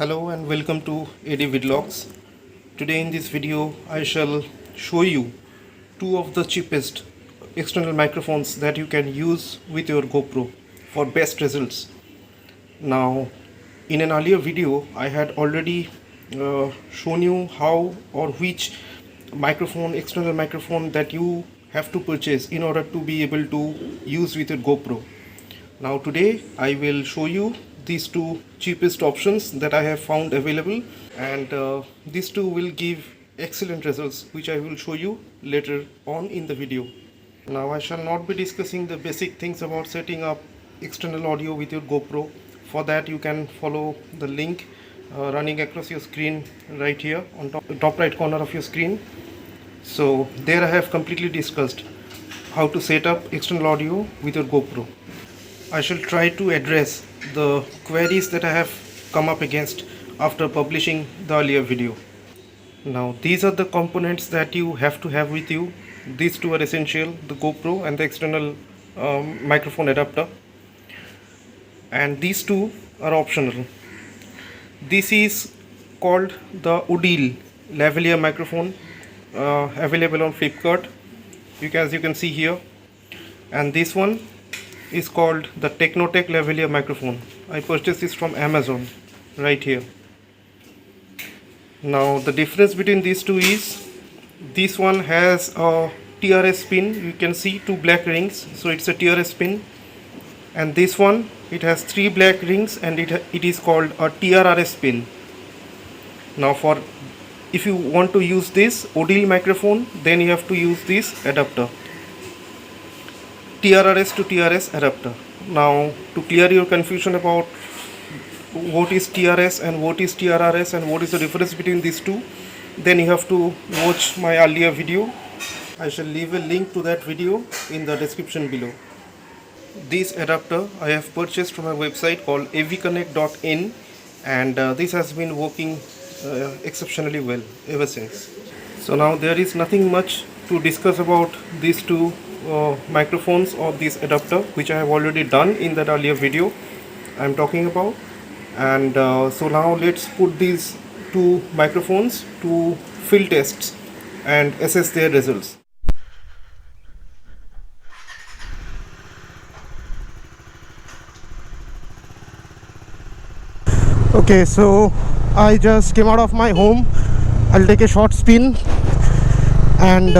Hello and welcome to AD Vlogs. Today in this video I shall show you two of the cheapest external microphones that you can use with your GoPro for best results. Now in an earlier video I had already shown you how or which external microphone that you have to purchase in order to be able to use with your GoPro. Now today I will show you these two cheapest options that I have found available, and these two will give excellent results, which I will show you later on in the video. Now I shall not be discussing the basic things about setting up external audio with your GoPro. For that you can follow the link running across your screen right here on top right corner of your screen. So there I have completely discussed how to set up external audio with your GoPro. I shall try to address the queries that I have come up against after publishing the earlier video. Now these are the components that you have to have with you. These two are essential, the GoPro and the external microphone adapter, and these two are optional. This is called the Udil lavalier microphone, available on Flipkart, as you can see here, and this one is called the Technotech lavalier microphone. I purchased this from Amazon right here. Now the difference between these two is this one has a TRS pin. You can see two black rings, so it's a TRS pin, and this one it has three black rings and it is called a TRRS pin. Now if you want to use this Udil microphone, then you have to use this adapter, TRRS to TRS adapter. Now to clear your confusion about what is TRS and what is TRRS and what is the difference between these two, then you have to watch my earlier video. I shall leave a link to that video in the description below. This adapter I have purchased from a website called avconnect.in, and this has been working exceptionally well ever since. So now there is nothing much to discuss about these two microphones or this adapter, which I have already done in that earlier video I am talking about. And so now let's put these two microphones to field tests and assess their results. Okay, so I just came out of my home. I'll take a short spin, and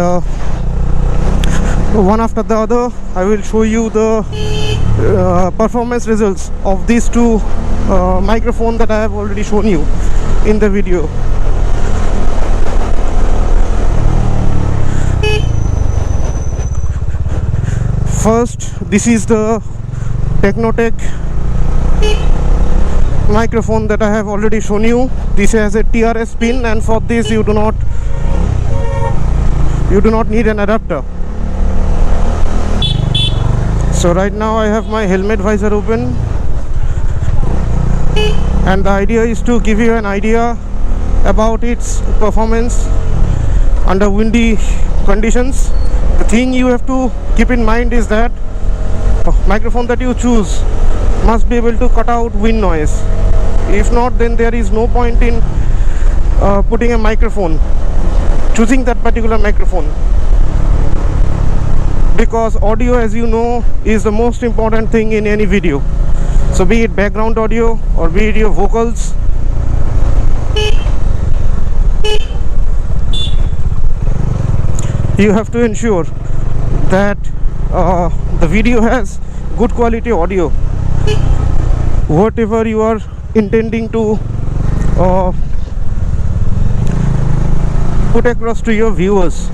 one after the other I will show you the performance results of these two microphones that I have already shown you in the video. First, this is the Technotech microphone that I have already shown you. This has a TRS pin, and for this you do not need an adapter. So right now I have my helmet visor open, and the idea is to give you an idea about its performance under windy conditions. The thing you have to keep in mind is that the microphone that you choose must be able to cut out wind noise. If not, then there is no point in choosing that particular microphone, because audio, as you know, is the most important thing in any video. So be it background audio or be it your vocals, you have to ensure that the video has good quality audio. Whatever you are intending to put across to your viewers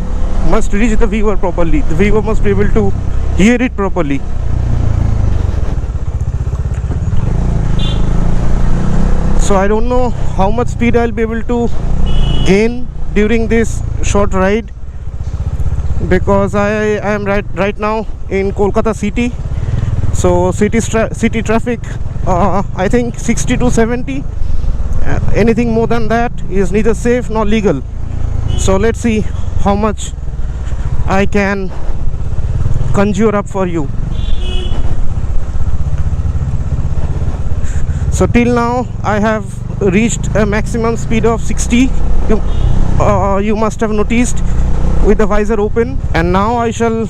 must reach the viewer properly. The viewer must be able to hear it properly. So I don't know how much speed I'll be able to gain during this short ride, because I am right now in Kolkata city. So city traffic, I think 60 to 70. Anything more than that is neither safe nor legal. So let's see how much I can conjure up for you. So till now I have reached a maximum speed of 60. You must have noticed, with the visor open. And now I shall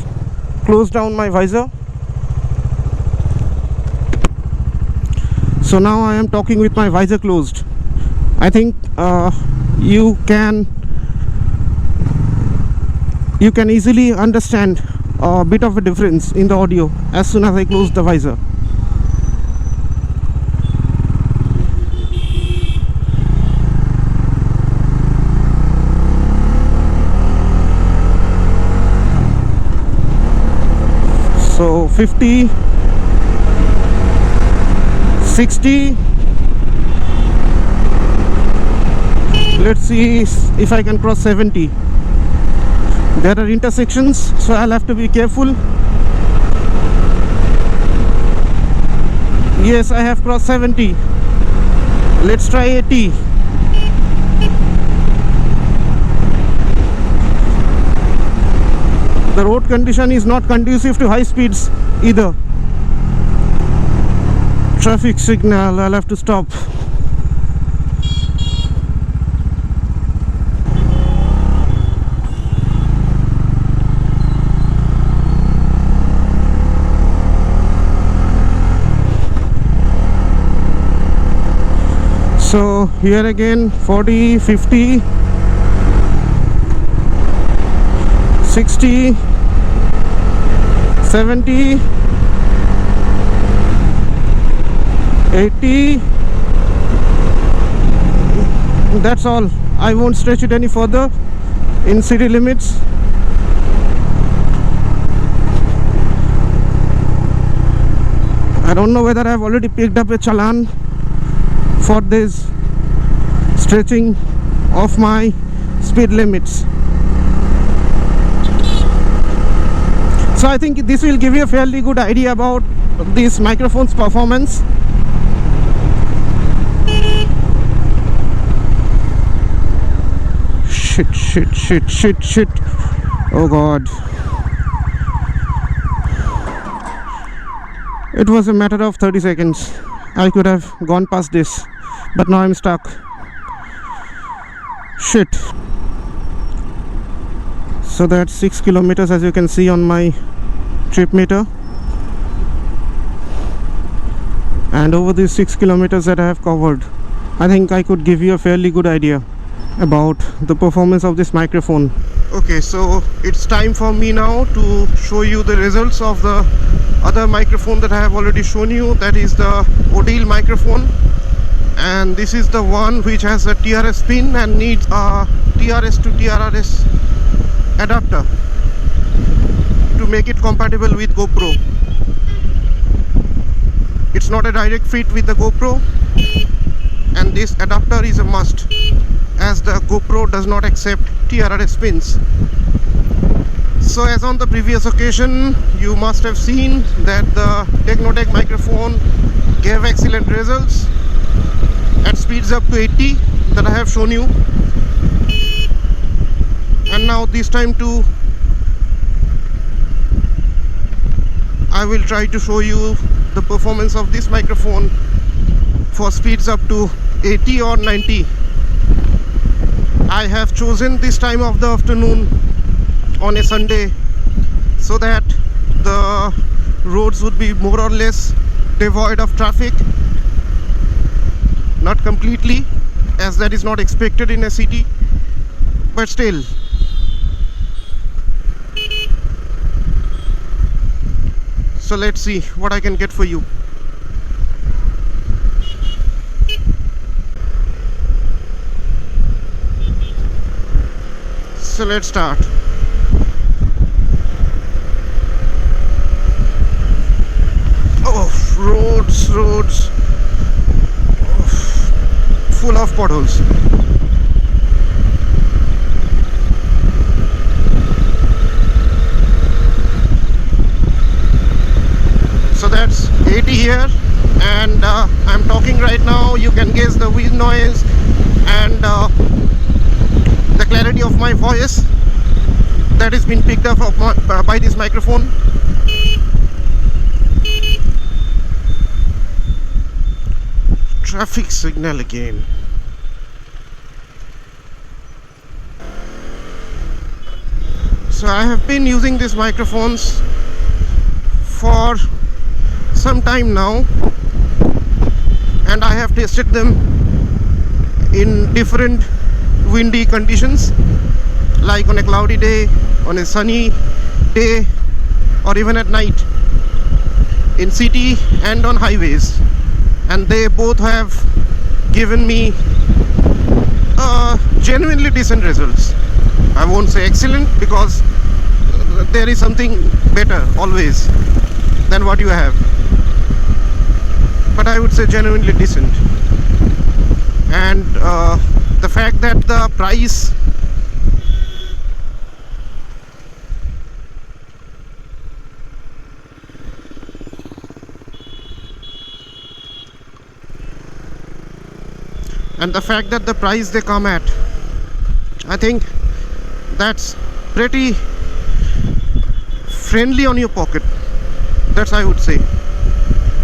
close down my visor. So now I am talking with my visor closed. I think you can easily understand a bit of a difference in the audio as soon as I close the visor. So 50, 60. Let's see if I can cross 70. There are intersections, so I'll have to be careful. Yes, I have crossed 70. Let's try 80. The road condition is not conducive to high speeds either. Traffic signal, I'll have to stop. So here again 40, 50, 60, 70, 80. That's all. I won't stretch it any further in city limits. I don't know whether I've already picked up a challan for this stretching of my speed limits. So I think this will give you a fairly good idea about this microphone's performance. Shit. Oh god. It was a matter of 30 seconds. I could have gone past this, but now I'm stuck. Shit. So that's 6 kilometers, as you can see on my trip meter. And over these 6 kilometers that I have covered, I think I could give you a fairly good idea about the performance of this microphone. Okay, so it's time for me now to show you the results of the other microphone that I have already shown you. That is the Odile microphone, and this is the one which has a TRS pin and needs a TRS to TRS adapter to make it compatible with GoPro. It's not a direct fit with the GoPro, and this adapter is a must, as the GoPro does not accept TRS pins. So as on the previous occasion, you must have seen that the Technotech microphone gave excellent results at speeds up to 80 that I have shown you. And now this time too, I will try to show you the performance of this microphone for speeds up to 80 or 90. I have chosen this time of the afternoon on a Sunday so that the roads would be more or less devoid of traffic. Not completely, as that is not expected in a city, but still. So let's see what I can get for you. So let's start. Oh, roads, full of potholes. So that's 80 here, and I'm talking right now. You can guess the wind noise and the clarity of my voice that has been picked up by this microphone. Traffic signal again. So I have been using these microphones for some time now, and I have tested them in different windy conditions, like on a cloudy day, on a sunny day, or even at night, in city and on highways, and they both have given me genuinely decent results. I won't say excellent, because there is something better always than what you have, but I would say genuinely decent. And the fact that the price they come at, I think that's pretty friendly on your pocket. That's, I would say,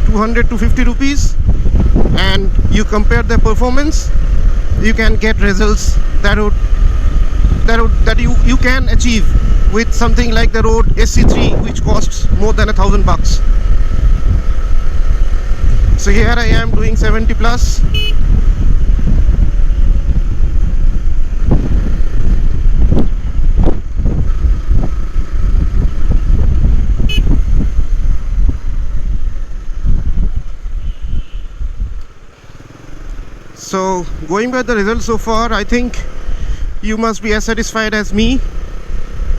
200 to 50 rupees, and you compare the performance, you can get results that you can achieve with something like the Rode SC3, which costs more than $1,000. So here I am doing 70 plus. So going by the results so far, I think you must be as satisfied as me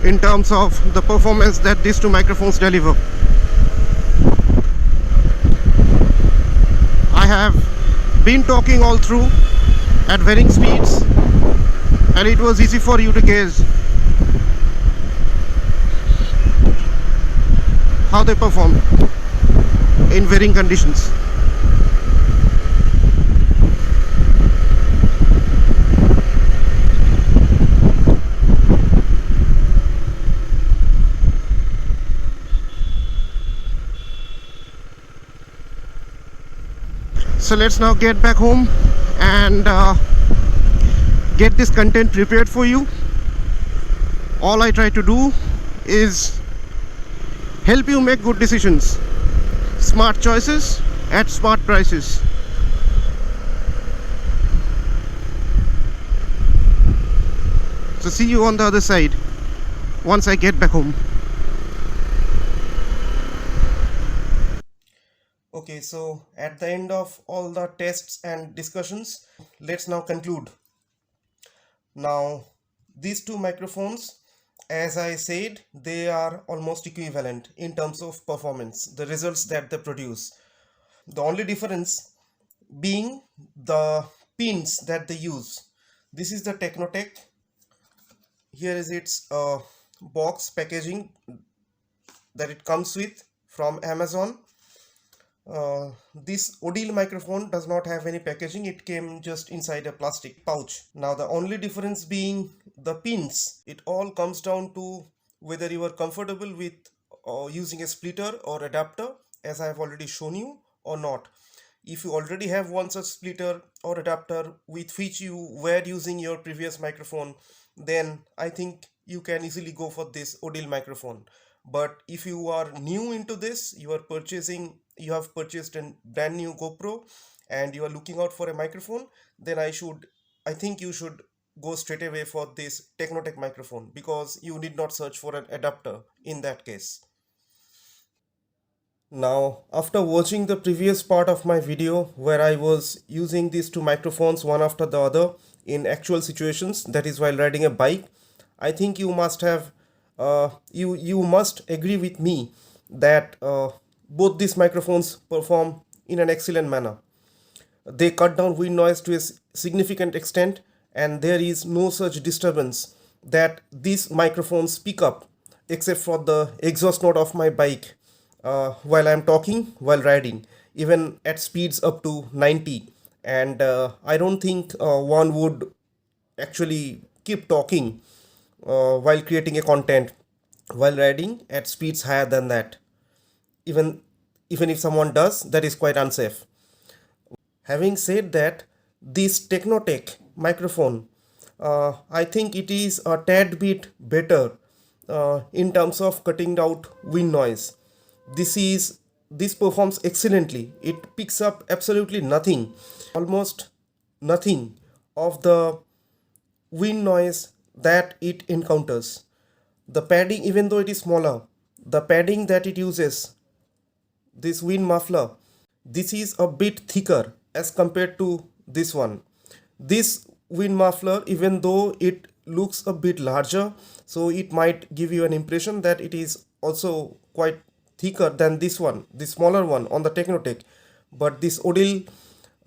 in terms of the performance that these two microphones deliver. I have been talking all through at varying speeds, and it was easy for you to gauge how they perform in varying conditions. So let's now get back home and get this content prepared for you. All I try to do is help you make good decisions, smart choices at smart prices. So see you on the other side once I get back home. Okay, so at the end of all the tests and discussions, let's now conclude. Now, these two microphones, as I said, they are almost equivalent in terms of performance, the results that they produce. The only difference being the pins that they use. This is the Technotech. Here is its box packaging that it comes with from Amazon. This Odile microphone does not have any packaging. It came just inside a plastic pouch. Now the only difference being the pins. It all comes down to whether you are comfortable with using a splitter or adapter, as I have already shown you, or not. If you already have one such splitter or adapter with which you were using your previous microphone, then I think you can easily go for this Odile microphone. But if you are new into this, you have purchased a brand new GoPro and you are looking out for a microphone, then I think you should go straight away for this Technotech microphone, because you need not search for an adapter in that case. Now, after watching the previous part of my video where I was using these two microphones one after the other in actual situations, that is while riding a bike, I think you must have you must agree with me that both these microphones perform in an excellent manner. They cut down wind noise to a significant extent, and there is no such disturbance that these microphones pick up except for the exhaust note of my bike while I'm talking while riding, even at speeds up to 90. And I don't think one would actually keep talking while creating a content while riding at speeds higher than that. Even if someone does, that is quite unsafe. Having said that, this Technotech microphone, I think it is a tad bit better in terms of cutting out wind noise. This performs excellently. It picks up absolutely nothing, almost nothing of the wind noise that it encounters. The padding, even though it is smaller, the padding that it uses, this wind muffler, this is a bit thicker as compared to this one. This wind muffler, even though it looks a bit larger, so it might give you an impression that it is also quite thicker than this one, the smaller one on the Technotech. But this Odile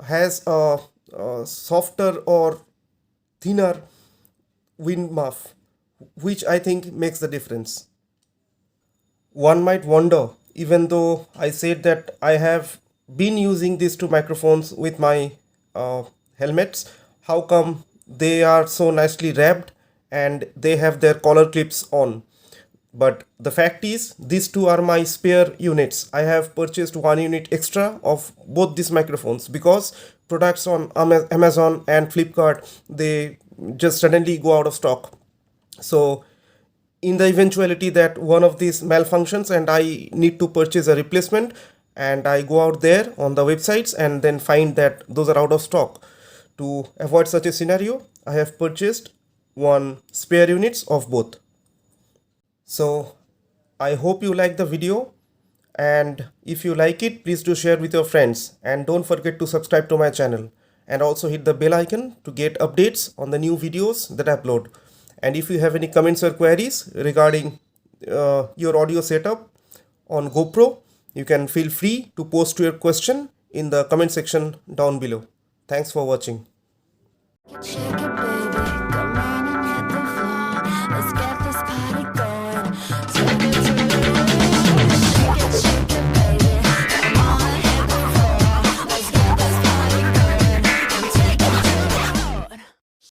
has a softer or thinner wind muff, which I think makes the difference. One might wonder, even though I said that I have been using these two microphones with my helmets, how come they are so nicely wrapped and they have their collar clips on? But the fact is, these two are my spare units. I have purchased one unit extra of both these microphones because products on Amazon and Flipkart, they just suddenly go out of stock. So in the eventuality that one of these malfunctions and I need to purchase a replacement, and I go out there on the websites and then find that those are out of stock, to avoid such a scenario, I have purchased one spare units of both. So I hope you like the video, and if you like it, please do share with your friends, and don't forget to subscribe to my channel and also hit the bell icon to get updates on the new videos that I upload. And if you have any comments or queries regarding your audio setup on GoPro, you can feel free to post your question in the comment section down below. Thanks for watching. Shake it, baby.